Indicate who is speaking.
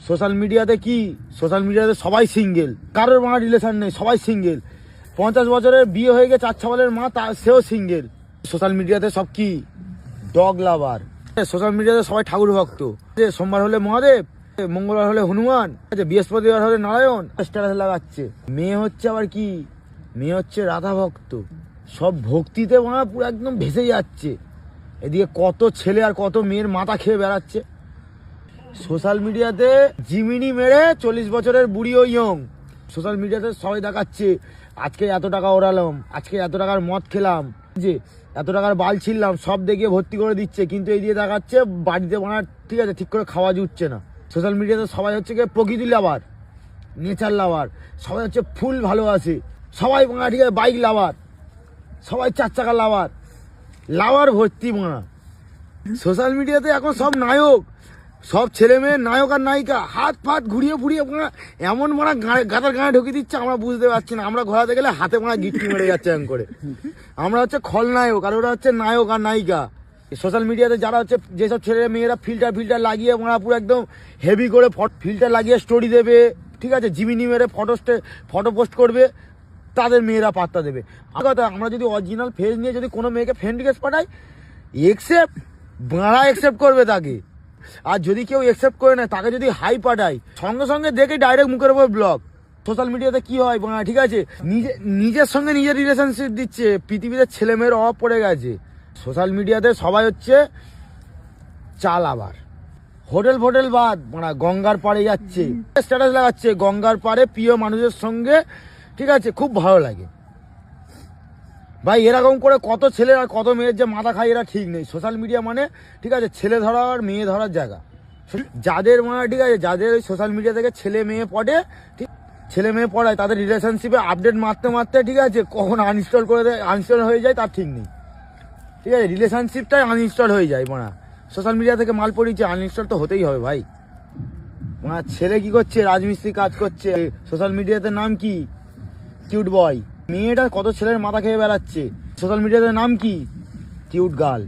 Speaker 1: Social মিডিয়াতে কি, social মিডিয়াতে সবাই সিঙ্গেল, কারোর মার রিলেশন নেই, সবাই সিঙ্গেল। 50 বছরের বিয়ে হয়ে গেছে, 4 বছরের মা, সেও সিঙ্গেল। সোশ্যাল মিডিয়াতে সব কি ডগ লাভার। সোশ্যাল মিডিয়াতে সবাই ঠাকুর ভক্ত, সোমবার হলে মহাদেব, মঙ্গলবার হলে হনুমান, বৃহস্পতিবার হলে নারায়ণ স্ট্যাটাস লাগাচ্ছে। মেয়ে হচ্ছে আবার কি, মেয়ে হচ্ছে রাধা ভক্ত। সব ভক্তিতে পুরো একদম ভেসে যাচ্ছে। এদিকে কত ছেলে আর কত মেয়ের মাথা খেয়ে বেড়াচ্ছে। সোশ্যাল মিডিয়াতে জিমিনি মেরে 40 বছরের বুড়িও ইয়ং। সোশ্যাল মিডিয়াতে সবাই দেখাচ্ছে আজকে এত টাকা ওড়ালাম, আজকে এত টাকার মদ খেলাম, যে এত টাকার বাল ছিললাম, সব দেখিয়ে ভর্তি করে দিচ্ছে। কিন্তু এই দিয়ে দেখাচ্ছে বাড়িতে ঠিক আছে, ঠিক করে খাওয়া জুটছে না। সোশ্যাল মিডিয়াতে সবাই হচ্ছে গিয়ে প্রকৃতি লাভার, নেচার লাভার, সবাই হচ্ছে ফুল ভালোবাসে, সবাই ঠিক আছে বাইক লাভার, সবাই 4 চাকা লাভার, লাভার ভর্তি সোশ্যাল মিডিয়াতে এখন সব নায়ক, সব ছেলে মেয়ে নায়ক আর নায়িকা, হাত ফাত ঘুরিয়ে ফুরিয়ে এমন গাঁদার গাঁয়ে ঢুকিয়ে দিচ্ছে, আমরা বুঝতে পারছি না। আমরা ঘোরাতে গেলে হাতে গিট্টি মেরে যাচ্ছে এমন করে। আমরা হচ্ছে খলনায়ক আর ওরা হচ্ছে নায়ক আর নায়িকা। সোশ্যাল মিডিয়াতে যারা হচ্ছে যেসব ছেলে মেয়েরা ফিল্টার লাগিয়ে পুরো একদম হেভি করে ফিল্টার লাগিয়ে স্টোরি দেবে, ঠিক আছে, জিমিনি মেরে ফটো পোস্ট করবে, তাদের মেয়েরা পাত্তা দেবে। কথা, আমরা যদি অরিজিনাল ফেস নিয়ে যদি কোনো মেয়েকে ফ্রেন্ড রিকোয়েস্ট পাঠাই, একসেপ্ট করবে তাকে। আর যদি কেউ একসেপ্ট করে নেয়, তাকে যদি হাই পাঠায়, সঙ্গে সঙ্গে দেখে ডাইরেক্ট মুখের উপর ব্লক। সোশ্যাল মিডিয়াতে কি হয় ঠিক আছে, নিজের সঙ্গে নিজের রিলেশনশিপ দিচ্ছে। পৃথিবীতে ছেলে মেয়ের অভাব পড়ে গেছে। সোশ্যাল মিডিয়াতে সবাই হচ্ছে চাল, আবার হোটেল বাদ গঙ্গার পাড়ে যাচ্ছে, স্ট্যাটাস লাগাচ্ছে গঙ্গার পাড়ে প্রিয় মানুষের সঙ্গে, ঠিক আছে, খুব ভালো লাগে। ভাই এরকম করে কত ছেলের আর কত মেয়ের যে মাথা খায়, এরা ঠিক নেই। সোশ্যাল মিডিয়া ঠিক আছে ছেলে ধরা আর মেয়ে ধরার জায়গা। যাদের ঠিক আছে, যাদের ওই সোশ্যাল মিডিয়া থেকে ছেলে মেয়ে পড়ে, ঠিক ছেলে মেয়ে পড়ায়, তাদের রিলেশনশিপে আপডেট মারতে ঠিক আছে কখন আনইনস্টল করে দেয়, আনইনস্টল হয়ে যায় তার ঠিক নেই। ঠিক আছে, রিলেশনশিপটাই আনইনস্টল হয়ে যায়। সোশ্যাল মিডিয়া থেকে মাল পড়িয়েছে, আনইনস্টল তো হতেই হবে ভাই। ছেলে কি করছে, রাজমিস্ত্রি কাজ করছে, সোশ্যাল মিডিয়াতে নাম কি, কিউট বয়। মেয়েটা কত ছেলের মাথা খেয়ে বেড়াচ্ছে, সোশ্যাল মিডিয়াতে নাম কি, কিউট গার্ল।